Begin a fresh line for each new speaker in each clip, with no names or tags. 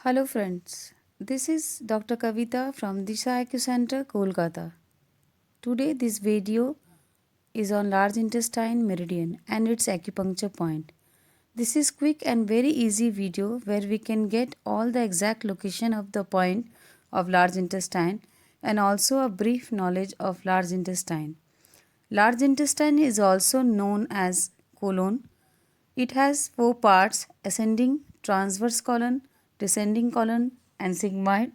Hello friends, this is Dr. Kavita from Disha Center, Kolkata. Today this video is on large intestine meridian and its acupuncture point. This is quick and very easy video where we can get all the exact location of the point of large intestine and also a brief knowledge of large intestine. Large intestine is also known as colon. It has four parts: ascending, transverse colon, descending colon, and sigmoid,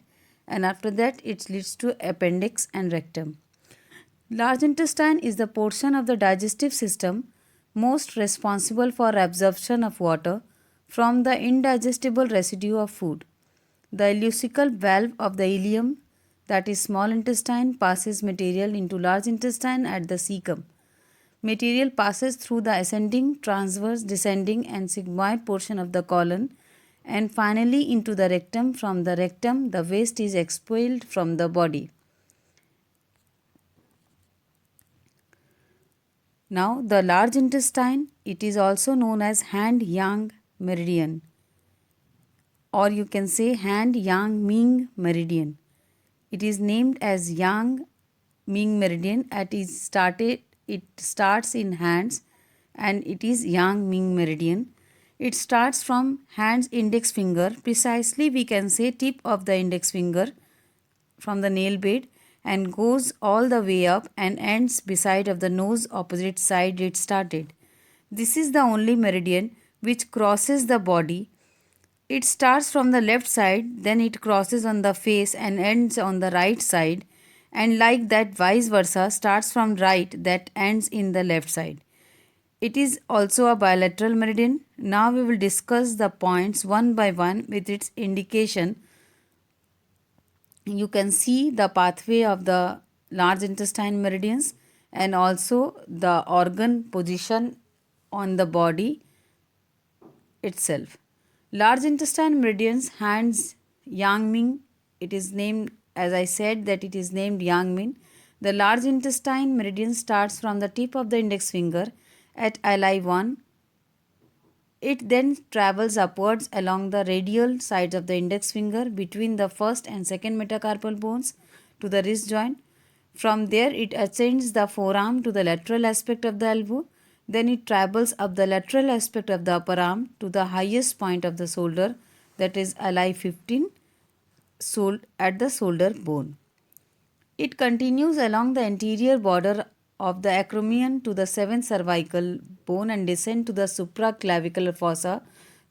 and after that it leads to appendix and rectum. Large intestine is the portion of the digestive system most responsible for absorption of water from the indigestible residue of food. The ileocecal valve of the ileum, that is small intestine, passes material into large intestine at the cecum. Material passes through the ascending, transverse, descending, and sigmoid portion of the colon and finally into the rectum. From the rectum, the waste is expelled from the body. Now, the large intestine, it is also known as hand-yang meridian, or you can say hand-yang-ming meridian. It is named as Yang-Ming meridian. It starts in hands and it is Yang-Ming meridian. It starts from hand's index finger, precisely we can say tip of the index finger from the nail bed, and goes all the way up and ends beside of the nose opposite side it started. This is the only meridian which crosses the body. It starts from the left side, then it crosses on the face and ends on the right side, and like that vice versa, starts from right that ends in the left side. It is also a bilateral meridian. Now we will discuss the points one by one with its indication. You can see the pathway of the large intestine meridians and also the organ position on the body itself. Large intestine meridians, hands Yang-Ming, it is named, as I said, that it is named Yang-Ming. The large intestine meridian starts from the tip of the index finger at LI1. It then travels upwards along the radial sides of the index finger between the first and second metacarpal bones to the wrist joint. From there, it ascends the forearm to the lateral aspect of the elbow. Then it travels up the lateral aspect of the upper arm to the highest point of the shoulder, that is LI15 at the shoulder bone. It continues along the anterior border of the acromion to the seventh cervical bone and descends to the supraclavicular fossa,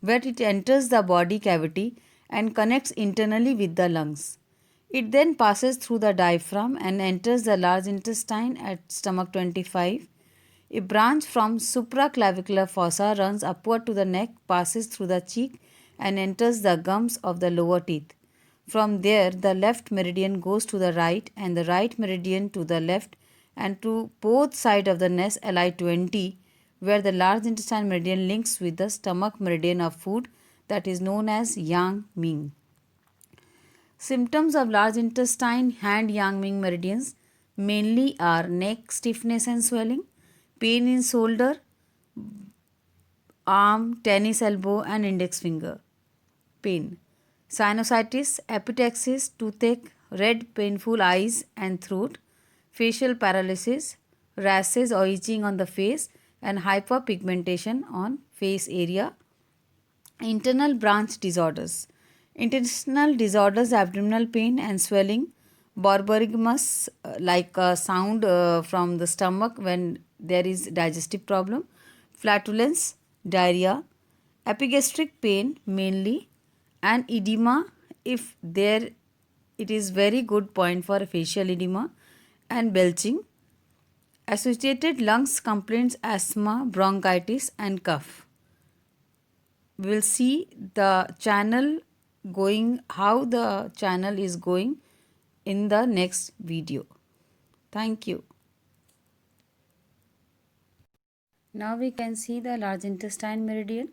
where it enters the body cavity and connects internally with the lungs. It then passes through the diaphragm and enters the large intestine at stomach 25. A branch from supraclavicular fossa runs upward to the neck, passes through the cheek, and enters the gums of the lower teeth. From there, the left meridian goes to the right and the right meridian to the left and to both sides of the nest LI20, where the large intestine meridian links with the stomach meridian of food, that is known as Yang Ming. Symptoms of large intestine hand Yang Ming meridians mainly are neck stiffness and swelling, pain in shoulder, arm, tennis elbow, and index finger pain, sinusitis, epistaxis, toothache, red painful eyes and throat, facial paralysis, rashes or itching on the face, and hyperpigmentation on face area. Internal branch disorders. Intestinal disorders, abdominal pain and swelling, borborygmus, like a sound from the stomach when there is digestive problem, flatulence, diarrhea, epigastric pain mainly, and edema if there, it is very good point for facial edema, and belching. Associated lungs complaints, asthma, bronchitis, and cough. We will see the channel going, how the channel is going in the next video. Thank you. Now we can see the large intestine meridian.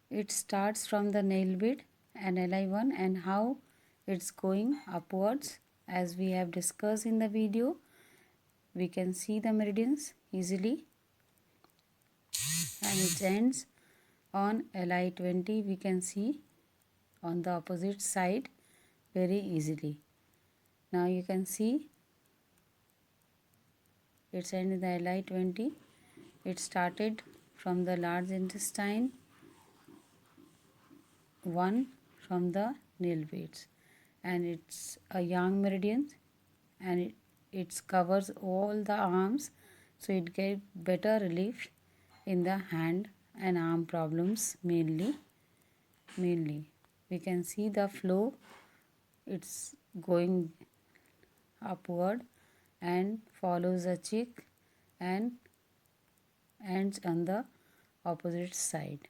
It starts from the nail bed and LI1 and how it's going upwards as we have discussed in the video. We can see the meridians easily and it ends on LI20. We can see on the opposite side very easily. Now you can see it's in the LI 20. It started from the large intestine, one from the nail beds, and it's a yang meridian, and it covers all the arms, so it gave better relief in the hand and arm problems mainly. We can see the flow, it's going upward and follows the cheek and ends on the opposite side.